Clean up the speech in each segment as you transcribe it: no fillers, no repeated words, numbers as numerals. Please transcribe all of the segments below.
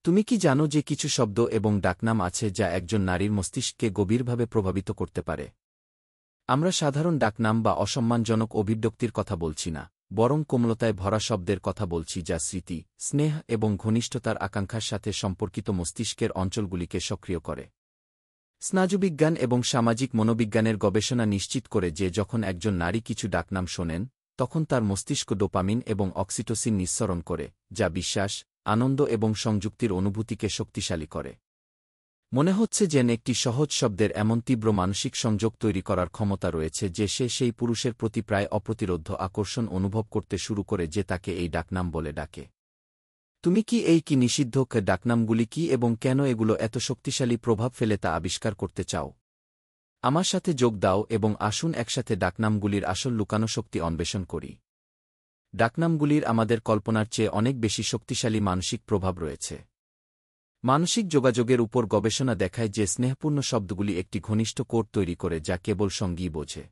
তুমি কি জানো যে কিছু শব্দ এবং ডাকনাম আছে যা একজন নারীর মস্তিষ্ককে গভীরভাবে প্রভাবিত করতে পারে? আমরা সাধারণ ডাকনাম বা অসম্মানজনক অভিব্যক্তির কথা বলছি না, বরং কোমলতায় ভরা শব্দের কথা বলছি যা স্মৃতি, স্নেহ এবং ঘনিষ্ঠতার আকাঙ্ক্ষার সাথে সম্পর্কিত মস্তিষ্কের অঞ্চলগুলিকে সক্রিয় করে। স্নায়ুবিজ্ঞান এবং সামাজিক মনোবিজ্ঞানের গবেষণা নিশ্চিত করে যে যখন একজন নারী কিছু ডাকনাম শোনেন, তখন তার মস্তিষ্ক ডোপামিন এবং অক্সিটোসিন নিঃসরণ করে, যা বিশ্বাস, আনন্দ এবং সংযুক্তির অনুভূতিকে শক্তিশালী করে। মনে হচ্ছে যেন একটি সহজ শব্দের এমন তীব্র মানসিক সংযোগ তৈরি করার ক্ষমতা রয়েছে যে সে সেই পুরুষের প্রতি প্রায় অপ্রতিরোধ্য আকর্ষণ অনুভব করতে শুরু করে যে তাকে এই ডাকনাম বলে ডাকে। তুমি কি কি নিষিদ্ধ ডাকনামগুলি কি এবং কেন এগুলো এত শক্তিশালী প্রভাব ফেলে তা আবিষ্কার করতে চাও? আমার সাথে যোগ দাও এবং আসুন একসাথে ডাকনামগুলির আসল লুকানো শক্তি অন্বেষণ করি। ডাকনামগুলির আমাদের কল্পনার চেয়ে অনেক বেশি শক্তিশালী মানসিক প্রভাব রয়েছে। মানসিক যোগাযোগের উপর গবেষণা দেখায় যে স্নেহপূর্ণ শব্দগুলি একটি ঘনিষ্ঠ কোড তৈরি করে যা কেবল সঙ্গী বোঝে।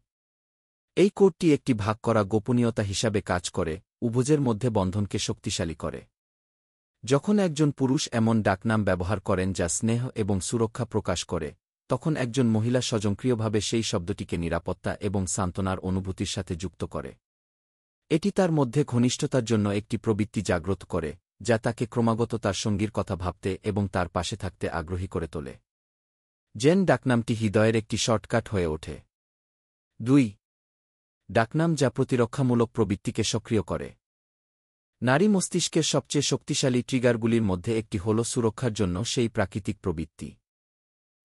এই কোডটি একটি ভাগ করা গোপনীয়তা হিসাবে কাজ করে, উভয়ের মধ্যে বন্ধনকে শক্তিশালী করে। যখন একজন পুরুষ এমন ডাকনাম ব্যবহার করেন যা স্নেহ এবং সুরক্ষা প্রকাশ করে, তখন একজন মহিলা স্বয়ংক্রিয়ভাবে সেই শব্দটিকে নিরাপত্তা এবং সান্ত্বনার অনুভূতির সাথে যুক্ত করে। এটি তার মধ্যে ঘনিষ্ঠতার জন্য একটি প্রবৃত্তি জাগ্রত করে, যা তাকে ক্রমাগত তার সঙ্গীর কথা ভাবতে এবং তার পাশে থাকতে আগ্রহী করে তোলে। জেন ডাকনামটি হৃদয়ের একটি শর্টকাট হয়ে ওঠে। 2. ডাকনাম যা প্রতিরক্ষামূলক প্রবৃত্তিকে সক্রিয় করে। নারী মস্তিষ্কের সবচেয়ে শক্তিশালী ট্রিগারগুলির মধ্যে একটি হল সুরক্ষার জন্য সেই প্রাকৃতিক প্রবৃত্তি।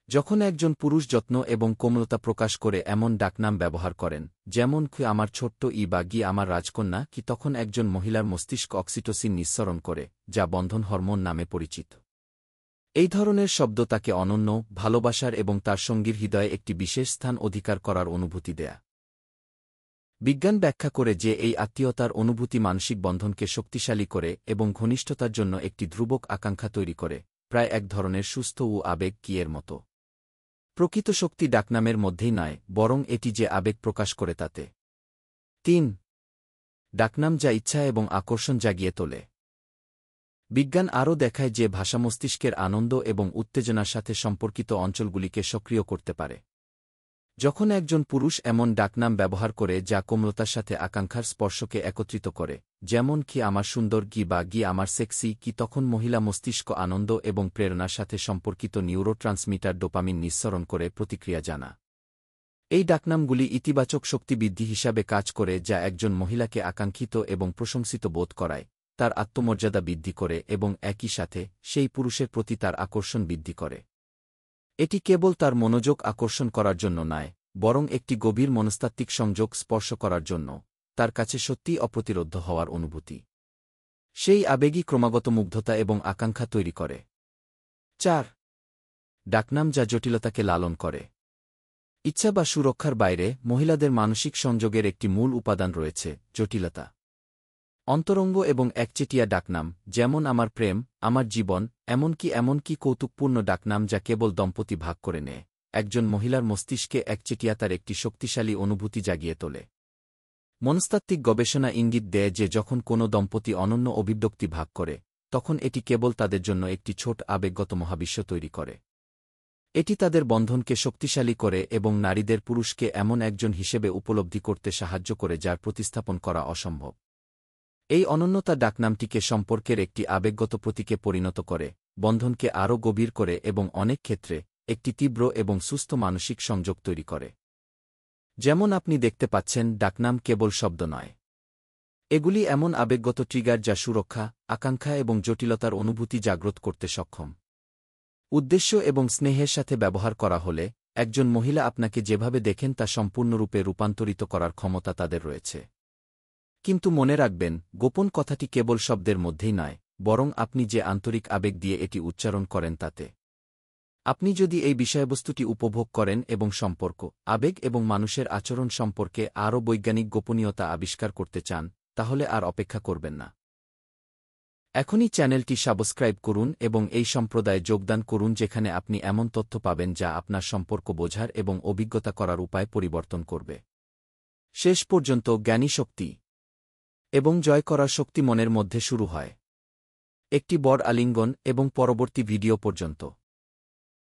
যখন একজন পুরুষ যত্ন এবং কোমলতা প্রকাশ করে এমন ডাকনাম ব্যবহার করেন, যেমন আমার ছোট্ট বা গি আমার রাজকন্যা কি, তখন একজন মহিলার মস্তিষ্ক অক্সিটোসিন নিঃসরণ করে, যা বন্ধন হরমোন নামে পরিচিত। এই ধরনের শব্দ তাকে অনন্য, ভালোবাসার এবং তার সঙ্গীর হৃদয়ে একটি বিশেষ স্থান অধিকার করার অনুভূতি দেয়া। বিজ্ঞান ব্যাখ্যা করে যে এই আত্মীয়তার অনুভূতি মানসিক বন্ধনকে শক্তিশালী করে এবং ঘনিষ্ঠতার জন্য একটি ধ্রুবক আকাঙ্ক্ষা তৈরি করে, প্রায় এক ধরনের সুস্থ ও আবেগ কিয়ের মতো। প্রকৃত শক্তি ডাকনামের মধ্যেই নয়, বরং এটি যে আবেগ প্রকাশ করে তাতে। 3. ডাকনাম যা ইচ্ছা এবং আকর্ষণ জাগিয়ে তোলে। বিজ্ঞান আরও দেখায় যে ভাষা মস্তিষ্কের আনন্দ এবং উত্তেজনার সাথে সম্পর্কিত অঞ্চলগুলিকে সক্রিয় করতে পারে। যখন একজন পুরুষ এমন ডাকনাম ব্যবহার করে যা কোমলতার সাথে আকাঙ্ক্ষার স্পর্শকে একত্রিত করে, যেমন কি আমার সুন্দর গি বা গি আমার সেক্সি কি, তখন মহিলা মস্তিষ্ক আনন্দ এবং প্রেরণার সাথে সম্পর্কিত নিউরোট্রান্সমিটার ডোপামিন নিঃসরণ করে প্রতিক্রিয়া জানা। এই ডাকনামগুলি ইতিবাচক শক্তিবৃদ্ধি হিসাবে কাজ করে যা একজন মহিলাকে আকাঙ্ক্ষিত এবং প্রশংসিত বোধ করায়, তার আত্মমর্যাদা বৃদ্ধি করে এবং একই সাথে সেই পুরুষের প্রতি তার আকর্ষণ বৃদ্ধি করে। এটি কেবল তার মনোযোগ আকর্ষণ করার জন্য নয়, বরং একটি গভীর মনস্তাত্ত্বিক সংযোগ স্পর্শ করার জন্য, তার কাছে সত্যিই অপ্রতিরোধ্য হওয়ার অনুভূতি। সেই আবেগই ক্রমাগত মুগ্ধতা এবং আকাঙ্ক্ষা তৈরি করে। 4. ডাকনাম যা জটিলতাকে লালন করে। ইচ্ছা বা সুরক্ষার বাইরে মহিলাদের মানসিক সংযোগের একটি মূল উপাদান রয়েছে, জটিলতা। অন্তরঙ্গ এবং একচেটিয়া ডাকনাম, যেমন আমার প্রেম, আমার জীবন, এমনকি কৌতুকপূর্ণ ডাকনাম যা কেবল দম্পতি ভাগ করে নেয়, একজন মহিলার মস্তিষ্কে একচেটিয়াতার একটি শক্তিশালী অনুভূতি জাগিয়ে তোলে। মনস্তাত্ত্বিক গবেষণা ইঙ্গিত দেয় যে যখন কোনো দম্পতি অনন্য অভিব্যক্তি ভাগ করে, তখন এটি কেবল তাদের জন্য একটি ছোট আবেগগত মহাবিশ্ব তৈরি করে। এটি তাদের বন্ধনকে শক্তিশালী করে এবং নারীদের পুরুষকে এমন একজন হিসেবে উপলব্ধি করতে সাহায্য করে যার প্রতিস্থাপন করা অসম্ভব। এই অনন্যতা ডাকনামটিকে সম্পর্কের একটি আবেগগত প্রতীকে পরিণত করে, বন্ধনকে আরও গভীর করে এবং অনেক ক্ষেত্রে একটি তীব্র এবং সুস্থ মানসিক সংযোগ তৈরি করে। যেমন আপনি দেখতে পাচ্ছেন, ডাকনাম কেবল শব্দ নয়। এগুলি এমন আবেগগত ট্রিগার যা সুরক্ষা, আকাঙ্ক্ষা এবং জটিলতার অনুভূতি জাগ্রত করতে সক্ষম। উদ্দেশ্য এবং স্নেহের সাথে ব্যবহার করা হলে, একজন মহিলা আপনাকে যেভাবে দেখেন তা সম্পূর্ণরূপে রূপান্তরিত করার ক্ষমতা তাদের রয়েছে। কিন্তু মনে রাখবেন, গোপন কথাটি কেবল শব্দের মধ্যেই নয়, বরং আপনি যে আন্তরিক আবেগ দিয়ে এটি উচ্চারণ করেন তাতে। আপনি যদি এই বিষয়বস্তুটি উপভোগ করেন এবং সম্পর্ক, আবেগ এবং মানুষের আচরণ সম্পর্কে আরও বৈজ্ঞানিক গোপনীয়তা আবিষ্কার করতে চান, তাহলে আর অপেক্ষা করবেন না। এখনই চ্যানেলটি সাবস্ক্রাইব করুন এবং এই সম্প্রদায়ে যোগদান করুন যেখানে আপনি এমন তথ্য পাবেন যা আপনার সম্পর্ক বোঝার এবং অভিজ্ঞতা করার উপায় পরিবর্তন করবে। শেষ পর্যন্ত জ্ঞানী শক্তি এবং জয় করার শক্তি মনের মধ্যে শুরু হয়। একটি বড় আলিঙ্গন এবং পরবর্তী ভিডিও পর্যন্ত।